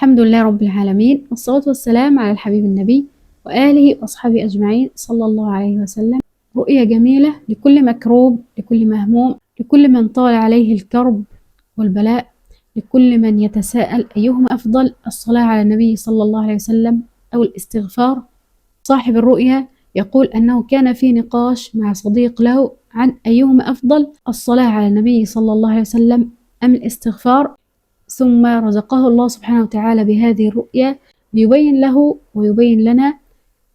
الحمد لله رب العالمين، والصلاة والسلام على الحبيب النبي وآله وأصحابه أجمعين صلى الله عليه وسلم. رؤية جميلة لكل مكروب، لكل مهموم، لكل من طال عليه الكرب والبلاء، لكل من يتساءل أيهما أفضل، الصلاة على النبي صلى الله عليه وسلم أو الاستغفار. صاحب الرؤية يقول أنه كان في نقاش مع صديق له عن أيهما أفضل، الصلاة على النبي صلى الله عليه وسلم أم الاستغفار، ثم رزقه الله سبحانه وتعالى بهذه الرؤية ليبين له ويبين لنا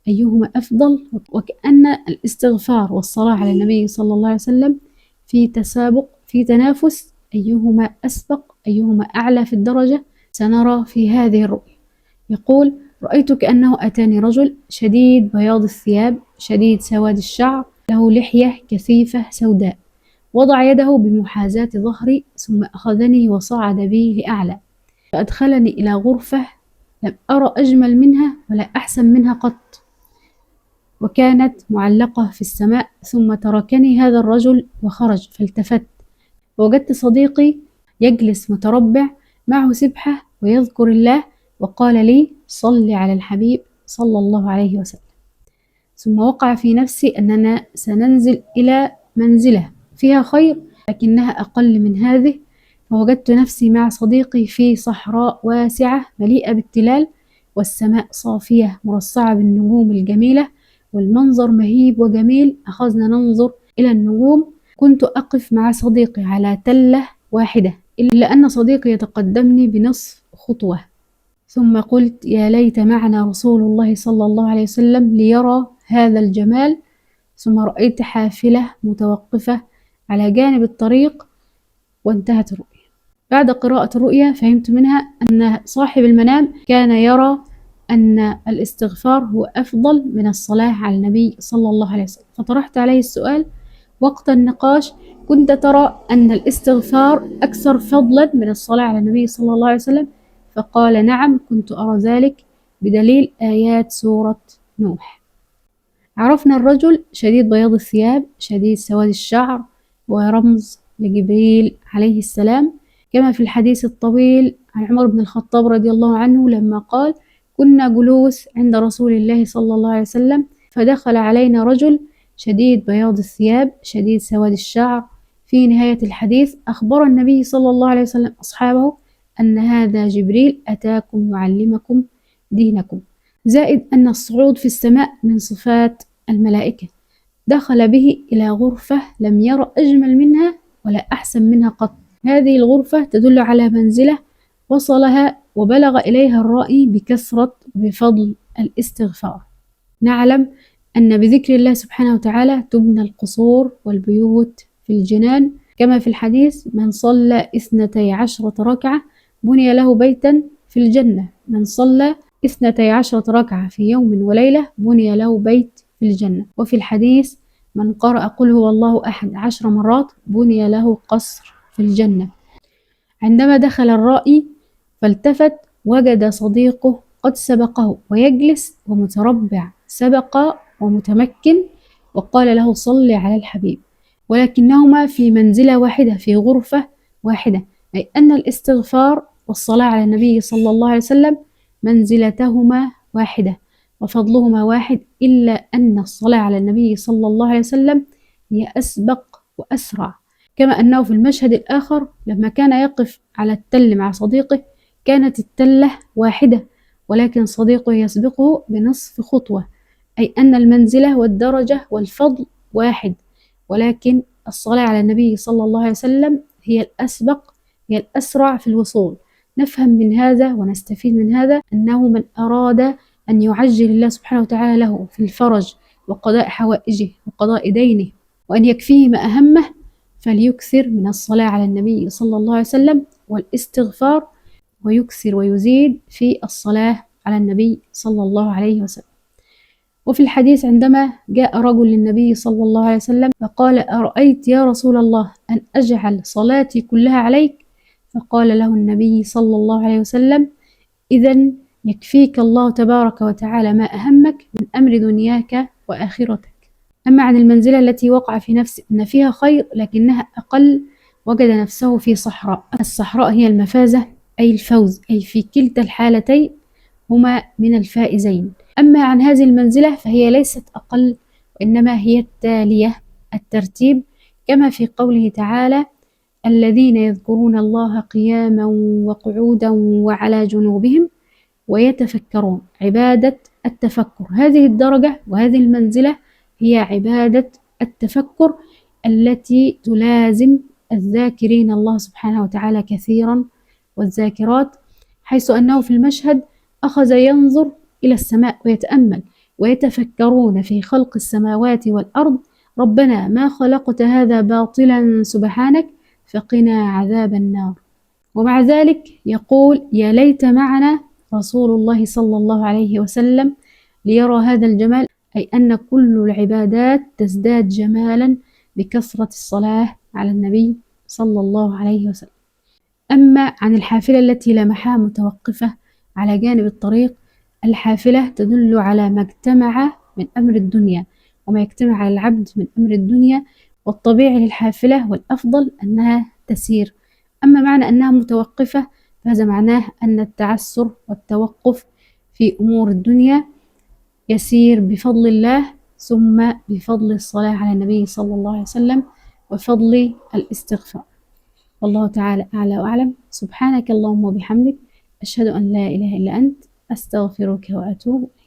أيهما أفضل، وكأن الاستغفار والصلاة على النبي صلى الله عليه وسلم في تسابق، في تنافس، أيهما أسبق، أيهما أعلى في الدرجة. سنرى في هذه الرؤية. يقول: رأيت كأنه أتاني رجل شديد بياض الثياب، شديد سواد الشعر، له لحية كثيفة سوداء، وضع يده بمحاذاة ظهري ثم أخذني وصعد بي لأعلى، فأدخلني إلى غرفة لم أرى أجمل منها ولا أحسن منها قط، وكانت معلقة في السماء. ثم تركني هذا الرجل وخرج، فالتفت ووجدت صديقي يجلس متربع معه سبحة ويذكر الله، وقال لي: صل على الحبيب صلى الله عليه وسلم. ثم وقع في نفسي أننا سننزل إلى منزلة فيها خير لكنها أقل من هذه، فوجدت نفسي مع صديقي في صحراء واسعة مليئة بالتلال، والسماء صافية مرصعة بالنجوم الجميلة، والمنظر مهيب وجميل. أخذنا ننظر إلى النجوم. كنت أقف مع صديقي على تلة واحدة، إلا أن صديقي يتقدمني بنصف خطوة. ثم قلت: يا ليت معنا رسول الله صلى الله عليه وسلم ليرى هذا الجمال. ثم رأيت حافلة متوقفة على جانب الطريق، وانتهت الرؤيا. بعد قراءة الرؤيا فهمت منها أن صاحب المنام كان يرى أن الاستغفار هو أفضل من الصلاة على النبي صلى الله عليه وسلم، فطرحت عليه السؤال وقت النقاش: كنت ترى أن الاستغفار أكثر فضلا من الصلاة على النبي صلى الله عليه وسلم؟ فقال: نعم، كنت أرى ذلك بدليل آيات سورة نوح. عرفنا الرجل شديد بياض الثياب، شديد سواد الشعر، ورمز لجبريل عليه السلام، كما في الحديث الطويل عن عمر بن الخطاب رضي الله عنه لما قال: كنا جلوس عند رسول الله صلى الله عليه وسلم، فدخل علينا رجل شديد بياض الثياب، شديد سواد الشعر. في نهاية الحديث أخبر النبي صلى الله عليه وسلم أصحابه أن هذا جبريل أتاكم يعلمكم دينكم، زائد أن الصعود في السماء من صفات الملائكة. دخل به إلى غرفة لم ير أجمل منها ولا أحسن منها قط. هذه الغرفة تدل على منزلة وصلها وبلغ إليها الرأي بكثرة بفضل الاستغفار. نعلم أن بذكر الله سبحانه وتعالى تبنى القصور والبيوت في الجنان، كما في الحديث: من صلى 12 ركعة بني له بيتا في الجنة. من صلى 12 ركعة في يوم وليلة بني له بيت في الجنة. وفي الحديث: من قرأ قل هو الله أحد 10 مرات بني له قصر في الجنة. عندما دخل الرائي فالتفت وجد صديقه قد سبقه ويجلس ومتربع، سبق ومتمكن، وقال له: صل على الحبيب. ولكنهما في منزلة واحدة، في غرفة واحدة، أي أن الاستغفار والصلاة على النبي صلى الله عليه وسلم منزلتهما واحدة وفضلهما واحد، إلا أن الصلاة على النبي صلى الله عليه وسلم هي أسبق وأسرع. كما أنه في المشهد الآخر لما كان يقف على التل مع صديقه كانت التلة واحدة، ولكن صديقه يسبقه بنصف خطوة، أي أن المنزلة والدرجة والفضل واحد، ولكن الصلاة على النبي صلى الله عليه وسلم هي الأسبق، هي الأسرع في الوصول. نفهم من هذا ونستفيد من هذا أنه من أراد أن يعجل الله سبحانه وتعالى له في الفرج وقضاء حوائجه وقضاء دينه وأن يكفيه ما أهمه، فليكثر من الصلاة على النبي صلى الله عليه وسلم والاستغفار، ويكثر ويزيد في الصلاة على النبي صلى الله عليه وسلم. وفي الحديث عندما جاء رجل للنبي صلى الله عليه وسلم فقال: أرأيت يا رسول الله أن أجعل صلاتي كلها عليك؟ فقال له النبي صلى الله عليه وسلم: إذن يكفيك الله تبارك وتعالى ما أهمك من أمر دنياك وآخرتك. أما عن المنزلة التي وقع في نفسه أن فيها خير لكنها أقل، وجد نفسه في صحراء. الصحراء هي المفازة أي الفوز، أي في كلتا الحالتين هما من الفائزين. أما عن هذه المنزلة فهي ليست أقل، وإنما هي التالية الترتيب، كما في قوله تعالى: الذين يذكرون الله قياما وقعودا وعلى جنوبهم ويتفكرون. عبادة التفكر، هذه الدرجة وهذه المنزلة هي عبادة التفكر التي تلازم الذاكرين الله سبحانه وتعالى كثيرا والذاكرات، حيث أنه في المشهد أخذ ينظر إلى السماء ويتأمل ويتفكرون في خلق السماوات والأرض: ربنا ما خلقت هذا باطلا سبحانك فقنا عذاب النار. ومع ذلك يقول: يا ليت معنا رسول الله صلى الله عليه وسلم ليرى هذا الجمال، أي أن كل العبادات تزداد جمالا بكثرة الصلاة على النبي صلى الله عليه وسلم. أما عن الحافلة التي لمحها متوقفة على جانب الطريق، الحافلة تدل على ما اجتمع من أمر الدنيا وما يجتمع على العبد من أمر الدنيا، والطبيعي للحافلة والأفضل أنها تسير. أما معنى أنها متوقفة فهذا معناه أن التعسر والتوقف في أمور الدنيا يسير بفضل الله، ثم بفضل الصلاة على النبي صلى الله عليه وسلم وفضل الاستغفار. والله تعالى أعلى وأعلم. سبحانك اللهم وبحمدك، أشهد أن لا إله إلا أنت، أستغفرك وأتوب إليك.